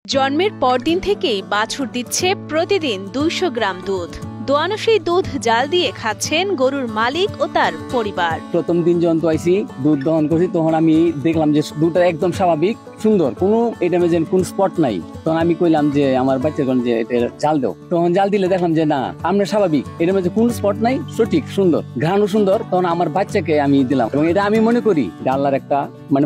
জন্মের পরদিন থেকেই বাছুর দিচ্ছে প্রতিদিন ২০০ গ্রাম দুধ। দোয়ানো সেই দুধ জাল দিয়ে খাচ্ছেন গরুর মালিক ও তার পরিবার। প্রথম দিন যখন তো আইসি দুধ দহন করছি তখন আমি দেখলাম যে দুধটা একদম স্বাভাবিক সুন্দর, কোনো এটা কোন স্পট নাই। তখন আমি কইলাম যে আমার বাচ্চাগণ যে এটা জাল দাও, তখন জাল দিলে দেখলাম যে না আমরা স্বাভাবিক, এটা কোন স্পট নাই, সঠিক সুন্দর, ঘ্রাণও সুন্দর। তখন আমার বাচ্চাকে আমি দিলাম এবং এটা আমি মনে করি আল্লাহর একটা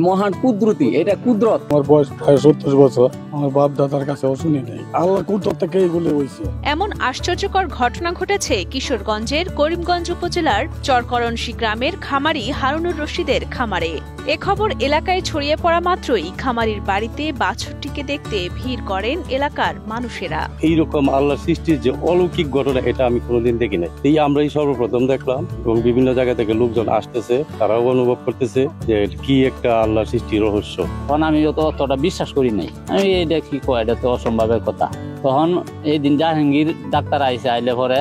মহান কুদরতি, এটা কুদরত। আমার বয়স প্রায় ৭০ বছর, আমার বাপ দাদার কাছে শুনি নাই, আল্লাহ কুদরত থেকে এগুলো হইছে। এমন আশ্চর্যকর ঘটনা ঘটেছে কিশোরগঞ্জের করিমগঞ্জ উপজেলার চরকরণশী গ্রামের খামারি হারুনুর রশিদের খামারে। এ খবর এলাকায় ছড়িয়ে পড়া মাত্রই খামারির বাড়িতে বাছুরটিকে দেখতে ভিড় করেন এলাকার মানুষেরা। এইরকম আল্লাহর সৃষ্টির যে অলৌকিক ঘটনা, এটা আমি কোনোদিন দেখি নাই। এই আমরাই সর্বপ্রথম দেখলাম এবং বিভিন্ন জায়গা থেকে লোকজন আসতেছে, তারাও অনুভব করতেছে যে কি একটা আল্লাহর সৃষ্টির রহস্য। তখন আমি অতটা বিশ্বাস করি নাই, আমি এটা কি কয় এটা তো অসম্ভবের কথা। তখন এই দিন জাহাঙ্গীর ডাক্তার আইসে, আইলে পরে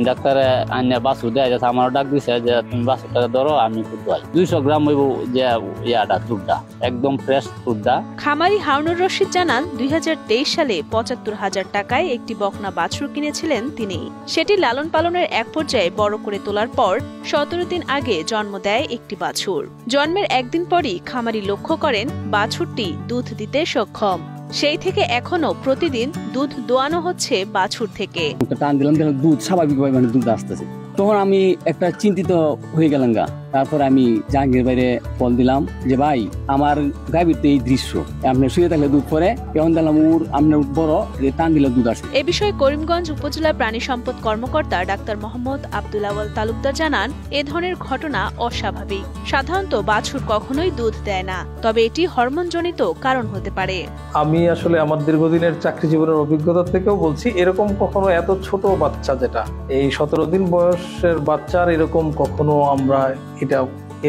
ডাক্তারে আইনে বাছুর দেয় যাচ্ছে, আমারও ডাক দিছে যে তুমি বাছুরটা ধরো, আমি দুধ দোয়াই ২০০ গ্রাম হইব যে ইয়াটা দুধটা একদম ফ্রেশ দুধটা। খামারি হারুনুর রশিদ জানান ২০২৩ সালে ৭৫,০০০ টাকায় একটি বকনা বাছুর কিনেছিলেন তিনি। সেটি লালন পালনের এক পর্যায়ে বড় করে তোলার পর ১৭ দিন আগে জন্ম দেয় একটি বাছুর। জন্মের একদিন পরই খামারি লক্ষ্য করেন বাছুরটি দুধ দিতে সক্ষম। সেই থেকে এখনো প্রতিদিন দুধ দোয়ানো হচ্ছে বাছুর থেকে। টান দিলাম দুধ স্বাভাবিকভাবে দুধ আসতেছে, তখন আমি একটা চিন্তিত হয়ে গেলাম গা। তারপর আমি জাহাঙ্গীর বাইরে ফল দিলাম যে ভাই আমার গাভীর তো এই দৃশ্য, আপনি শুয়ে থাকলে দুধ পরে, কেমন দিলাম আপনার বড় যে টান দিলে দুধ আসে। এ বিষয়ে করিমগঞ্জ উপজেলা প্রাণী সম্পদ কর্মকর্তা ডাক্তার মোহাম্মদ আব্দুল আওয়াল তালুকদার জানান, এ ধরনের ঘটনা অস্বাভাবিক। সাধারণত বাছুর কখনোই দুধ দেয় না, তবে এটি হরমোনজনিত কারণ হতে পারে। আমি আসলে আমার দীর্ঘদিনের চাকরি জীবনের অভিজ্ঞতা থেকেও বলছি, এরকম কখনো এত ছোট বাচ্চা, যেটা এই ১৭ দিন বয়সের বাচ্চার এরকম কখনো আমরা এটা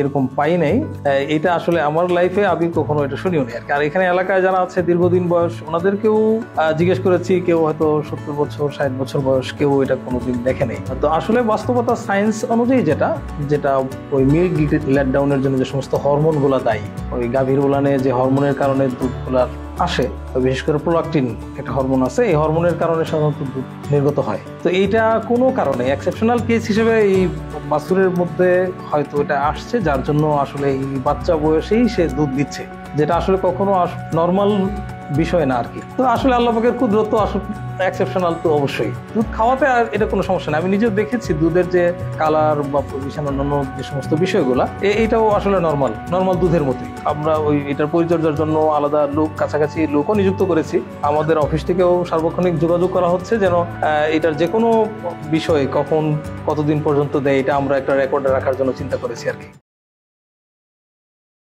এরকম পাই নাই। এটা আসলে আমার লাইফে আমি কখনো এটা শুনিও নি আর এখানে এলাকায় যারা আছে দীর্ঘদিন বয়স, ওনাদেরকেও জিজ্ঞেস করেছি, কেউ হয়তো ৭০ বছর ৬০ বছর বয়স, কেউ এটা কোনোদিন দেখে নেই। তো আসলে বাস্তবতা সায়েন্স অনুযায়ী যেটা ওই মিল্ক লেট ডাউনের জন্য যে সমস্ত হরমোন গুলা দায়ী, ওই গাভীর উলানে যে হরমোনের কারণে দুধ গুলার আসে, বিশেষ করে প্রোলাকটিন একটা হরমোন আছে, এই হরমোনের কারণে সাধারণত দুধ নির্গত হয়। তো এইটা কোনো কারণে এক্সেপশনাল কেস হিসেবে এই বাছুরের মধ্যে হয়তো এটা আসছে, যার জন্য আসলে এই বাচ্চা বয়সেই সে দুধ দিচ্ছে, যেটা আসলে কখনো নর্মাল বিষয় না আর কি। তো আসলে আল্লাহ পাকের কুদরত তো আসলে এক্সেপশনাল, তো অবশ্যই দুধ খাওয়াতে আর এটা কোনো সমস্যা নেই। আমি নিজেও দেখেছি দুধের যে কালার বা পজিশন, অন্যান্য যে সমস্ত বিষয়গুলা, এইটাও আসলে নর্মাল দুধের মতোই। আমরা ওই এটার পরিচর্যার জন্য আলাদা লোক, কাছাকাছি লোকও নিযুক্ত করেছি। আমাদের অফিস থেকেও সার্বক্ষণিক যোগাযোগ করা হচ্ছে যেন এটার যে কোনো বিষয়ে কখন কতদিন পর্যন্ত দেয়, এটা আমরা একটা রেকর্ডে রাখার জন্য চিন্তা করেছি আর কি।